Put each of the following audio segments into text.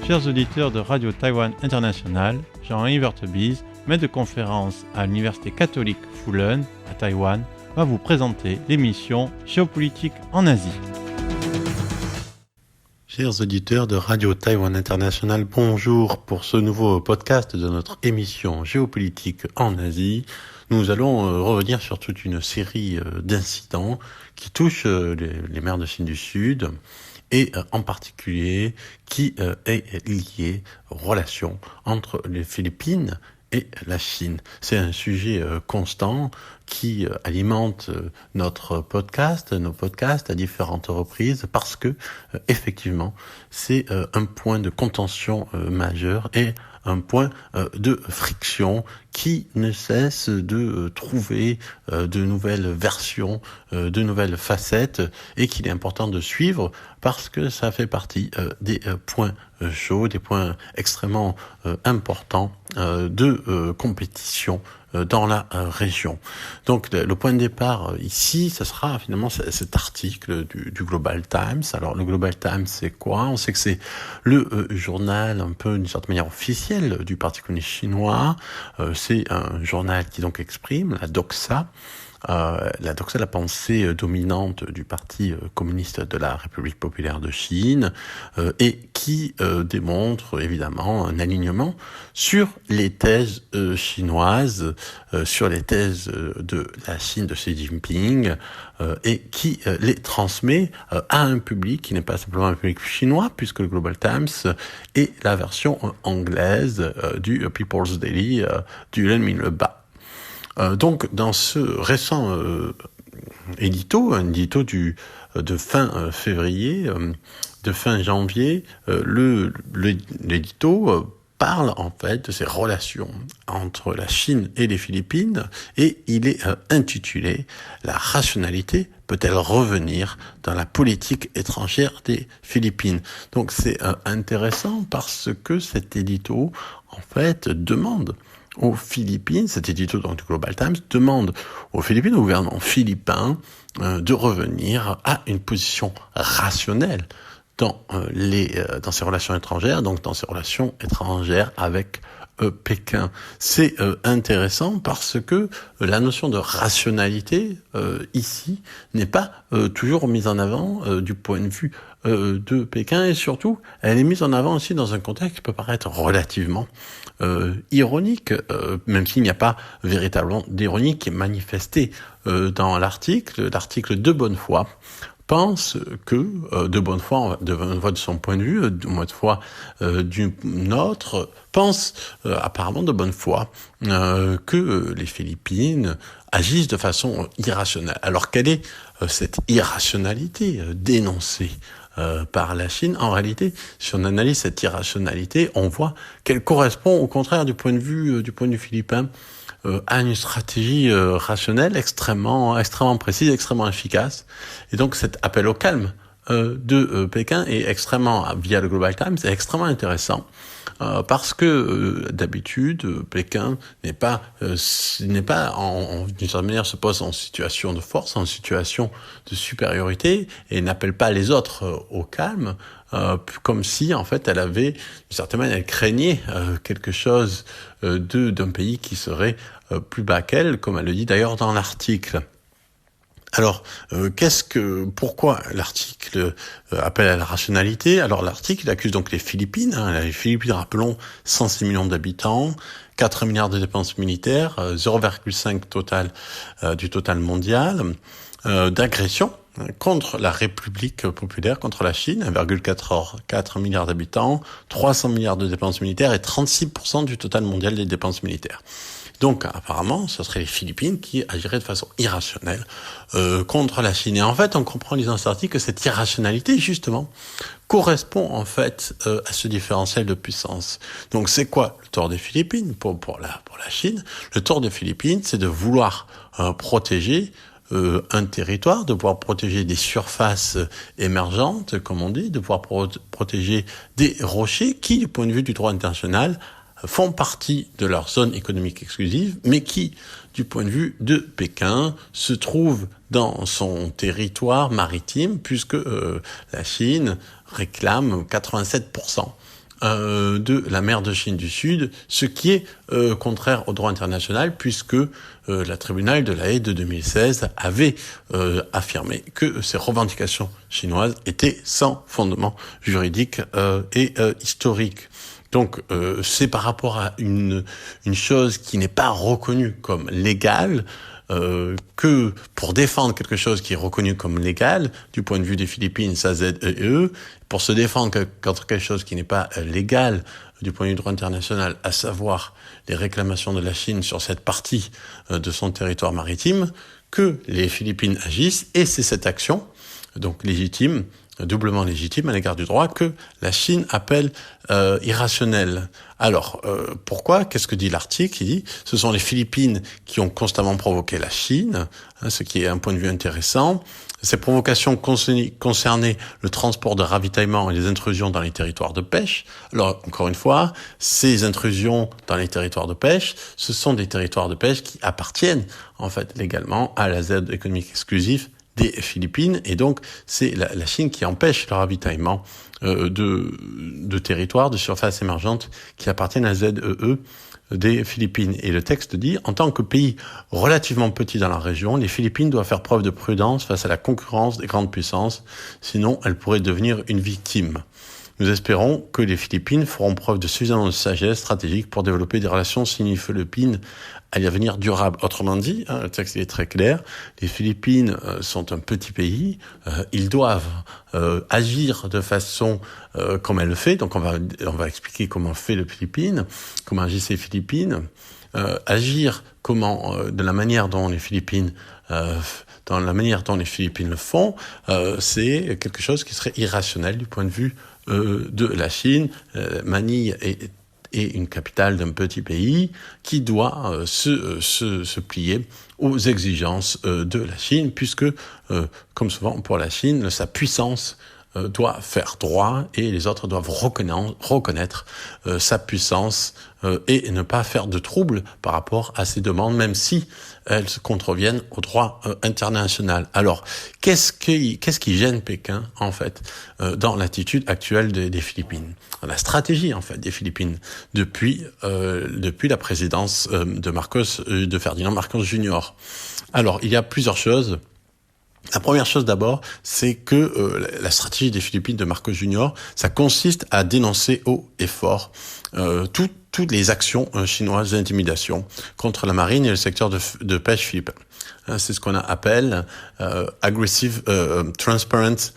Chers auditeurs de Radio Taïwan International, Jean-Yves Vertebise, maître de conférence à l'Université catholique Fulun à Taïwan, va vous présenter l'émission Géopolitique en Asie. Chers auditeurs de Radio Taïwan International, bonjour pour ce nouveau podcast de notre émission Géopolitique en Asie. Nous allons revenir sur toute une série d'incidents qui touchent les mers de Chine du Sud et en particulier qui est lié aux relations entre les Philippines et la Chine. C'est un sujet constant qui alimente nos podcasts à différentes reprises parce que effectivement c'est un point de contention majeur et un point de friction qui ne cesse de trouver de nouvelles versions, de nouvelles facettes et qu'il est important de suivre parce que ça fait partie des points chauds, des points extrêmement importants de compétition dans la région. Donc le point de départ ici, ce sera finalement cet article du Global Times. Alors le Global Times, c'est quoi ? On sait que c'est le journal un peu d'une certaine manière officiel du Parti communiste chinois. C'est un journal qui donc exprime la doxa, la pensée dominante du Parti communiste de la République populaire de Chine et qui démontre évidemment un alignement sur les thèses chinoises, sur les thèses de la Chine de Xi Jinping et qui les transmet à un public qui n'est pas simplement un public chinois puisque le Global Times est la version anglaise du People's Daily du Lin Min-le-Ba. Donc, dans ce récent édito, un édito de fin février, de fin janvier, l'édito parle en fait de ces relations entre la Chine et les Philippines et il est intitulé « La rationalité peut-elle revenir dans la politique étrangère des Philippines ?» Donc, c'est intéressant parce que cet édito, en fait, demande aux Philippines, cet édito du Global Times demande aux Philippines, au gouvernement philippin, de revenir à une position rationnelle dans ces relations étrangères, donc dans ces relations étrangères avec Pékin. C'est intéressant parce que la notion de rationalité ici n'est pas toujours mise en avant du point de vue de Pékin et surtout elle est mise en avant aussi dans un contexte qui peut paraître relativement ironique, même s'il n'y a pas véritablement d'ironie qui est manifestée dans l'article de bonne foi pense que, de bonne foi de son point de vue, de bonne foi d'une autre, pense apparemment de bonne foi que les Philippines agissent de façon irrationnelle. Alors quelle est cette irrationalité dénoncée par la Chine? En réalité, si on analyse cette irrationalité, on voit qu'elle correspond au contraire du point de vue philippin à une stratégie rationnelle extrêmement précise, extrêmement efficace. Et donc cet appel au calme de Pékin est via le Global Times, est extrêmement intéressant. Parce que d'habitude Pékin n'est pas d'une certaine manière se pose en situation de force, en situation de supériorité et n'appelle pas les autres au calme, comme si en fait elle avait d'une certaine manière elle craignait quelque chose d'un pays qui serait plus bas qu'elle, comme elle le dit d'ailleurs dans l'article. Alors, pourquoi l'article appelle à la rationalité ? Alors, l'article accuse donc les Philippines. Les Philippines, rappelons, 106 millions d'habitants, 4 milliards de dépenses militaires, 0,5 du total mondial, d'agression contre la République populaire, contre la Chine, 1,4 milliard d'habitants, 300 milliards de dépenses militaires et 36% du total mondial des dépenses militaires. Donc, apparemment, ce serait les Philippines qui agiraient de façon irrationnelle contre la Chine. Et en fait, on comprend en lisant cet article que cette irrationalité, justement, correspond en fait à ce différentiel de puissance. Donc, c'est quoi le tort des Philippines pour la Chine ? Le tort des Philippines, c'est de vouloir protéger un territoire, de pouvoir protéger des surfaces émergentes, comme on dit, de pouvoir protéger des rochers qui, du point de vue du droit international, font partie de leur zone économique exclusive, mais qui, du point de vue de Pékin, se trouvent dans son territoire maritime, puisque la Chine réclame 87% de la mer de Chine du Sud, ce qui est contraire au droit international, puisque la tribunal de La Haye de 2016 avait affirmé que ces revendications chinoises étaient sans fondement juridique et historique. Donc c'est par rapport à une chose qui n'est pas reconnue comme légale, que pour défendre quelque chose qui est reconnu comme légal, du point de vue des Philippines, ça ZEE, pour se défendre contre quelque chose qui n'est pas légal du point de vue du droit international, à savoir les réclamations de la Chine sur cette partie de son territoire maritime, que les Philippines agissent, et c'est cette action, donc légitime, doublement légitime à l'égard du droit, que la Chine appelle irrationnelle. Alors, pourquoi ? Qu'est-ce que dit l'article ? Il dit, ce sont les Philippines qui ont constamment provoqué la Chine, ce qui est un point de vue intéressant. Ces provocations concernaient le transport de ravitaillement et les intrusions dans les territoires de pêche. Alors, encore une fois, ces intrusions dans les territoires de pêche, ce sont des territoires de pêche qui appartiennent, en fait, légalement à la zone économique exclusive des Philippines, et donc c'est la Chine qui empêche le ravitaillement de territoires de surface émergente qui appartiennent à la ZEE des Philippines. Et le texte dit, en tant que pays relativement petit dans la région, les Philippines doivent faire preuve de prudence face à la concurrence des grandes puissances, sinon elles pourraient devenir une victime. Nous espérons que les Philippines feront preuve de suffisamment de sagesse stratégique pour développer des relations sino-philippines à l'avenir durable. Autrement dit, le texte est très clair, les Philippines sont un petit pays, ils doivent agir de façon comme elle le fait, donc on va expliquer comment fait les Philippines, comment agissent les Philippines, agir de la manière dont les Philippines le font, c'est quelque chose qui serait irrationnel du point de vue de la Chine. Manille est une capitale d'un petit pays qui doit se plier aux exigences de la Chine, puisque, comme souvent pour la Chine, sa puissance doit faire droit et les autres doivent reconnaître sa puissance et ne pas faire de trouble par rapport à ses demandes, même si elles contreviennent au droit international. Alors, qu'est-ce qui gêne Pékin, en fait, dans l'attitude actuelle des Philippines ? La stratégie, en fait, des Philippines depuis la présidence de Ferdinand Marcos Jr. Alors, il y a plusieurs choses. La première chose d'abord, c'est que la stratégie des Philippines de Marcos Jr., ça consiste à dénoncer haut et fort toutes les actions chinoises d'intimidation contre la marine et le secteur de pêche philippin. C'est ce qu'on appelle aggressive transparency.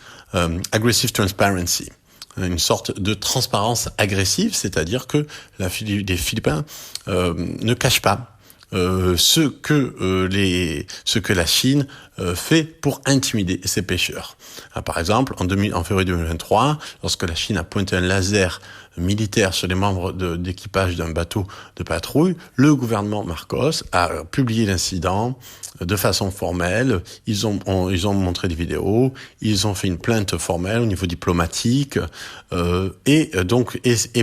Une sorte de transparence agressive, c'est-à-dire que les Philippins ne cachent pas ce que la Chine fait pour intimider ses pêcheurs. Par exemple, en février 2023, lorsque la Chine a pointé un laser militaire sur les membres d'équipage d'un bateau de patrouille, le gouvernement Marcos a publié l'incident de façon formelle. Ils ont montré des vidéos, ils ont fait une plainte formelle au niveau diplomatique, et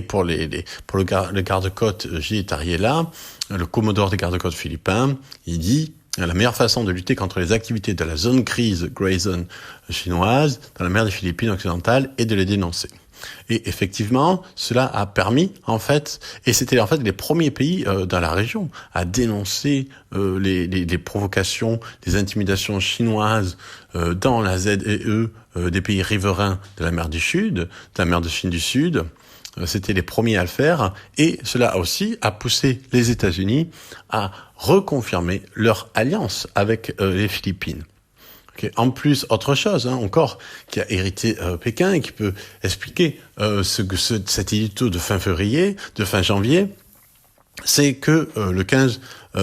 pour le garde-côte Gilles Tariela, le commodore des garde-côtes philippins, il dit: la meilleure façon de lutter contre les activités de la zone grise Grey Zone chinoise dans la mer des Philippines occidentales est de les dénoncer. Et effectivement, cela a permis, en fait, et c'était en fait les premiers pays dans la région à dénoncer les provocations, les intimidations chinoises dans la ZEE des pays riverains de la mer du Sud, de la mer de Chine du Sud. C'était les premiers à le faire, et cela aussi a poussé les États-Unis à reconfirmer leur alliance avec les Philippines. Okay. En plus, autre chose encore qui a hérité Pékin et qui peut expliquer cet édito de fin janvier, c'est que le 15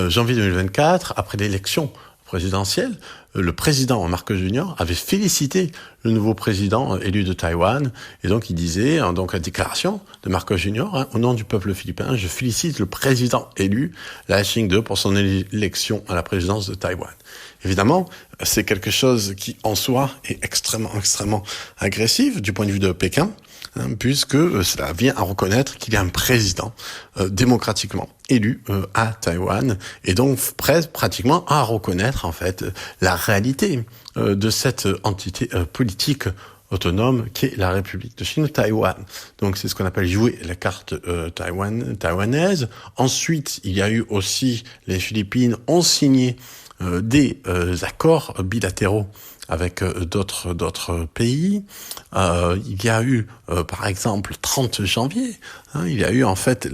janvier 2024, après l'élection présidentielle, le président Marcos Jr. avait félicité le nouveau président élu de Taïwan, et donc il disait, donc la déclaration de Marcos Jr., au nom du peuple philippin, je félicite le président élu, Lai Ching-te, pour son élection à la présidence de Taïwan. Évidemment, c'est quelque chose qui, en soi, est extrêmement agressif du point de vue de Pékin, puisque cela vient à reconnaître qu'il y a un président démocratiquement élu à Taïwan, et donc pratiquement à reconnaître en fait la réalité de cette entité politique autonome qu'est la République de Chine, Taïwan. Donc c'est ce qu'on appelle jouer la carte taïwanaise. Ensuite, il y a eu aussi, les Philippines ont signé des accords bilatéraux avec d'autres pays. Il y a eu, par exemple, 30 janvier, il y a eu en fait,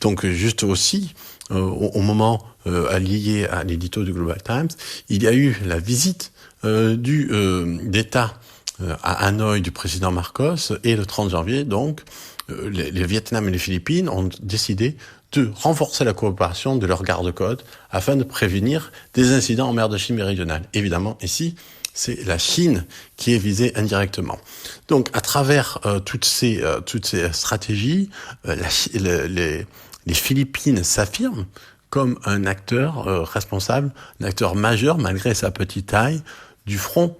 donc juste aussi, au moment lié à l'édito du Global Times, il y a eu la visite d'État à Hanoï du président Marcos, et le 30 janvier, donc, les Vietnam et les Philippines ont décidé de renforcer la coopération de leurs garde-côtes afin de prévenir des incidents en mer de Chine méridionale. Évidemment, ici, c'est la Chine qui est indirectement. Donc, à travers toutes ces stratégies, les Philippines s'affirment comme un acteur responsable, un acteur majeur, malgré sa petite taille, du front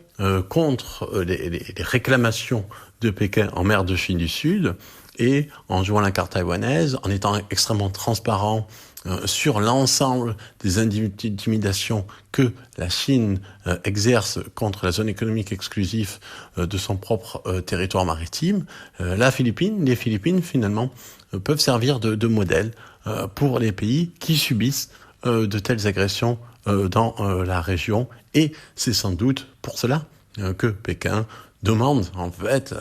contre les réclamations de Pékin en mer de Chine du Sud, et en jouant la carte taïwanaise, en étant extrêmement transparent sur l'ensemble des intimidations que la Chine exerce contre la zone économique exclusive de son propre territoire maritime, les Philippines finalement peuvent servir de modèle pour les pays qui subissent de telles agressions dans la région, et c'est sans doute pour cela que Pékin demande en fait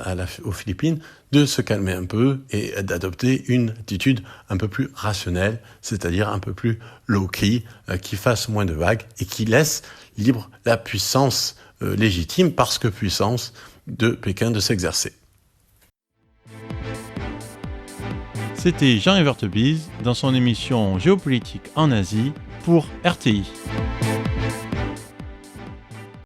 aux Philippines de se calmer un peu et d'adopter une attitude un peu plus rationnelle, c'est-à-dire un peu plus low-key, qui fasse moins de vagues et qui laisse libre la puissance légitime, parce que puissance, de Pékin de s'exercer. C'était Jean-Yves Heurtebise dans son émission Géopolitique en Asie pour RTI.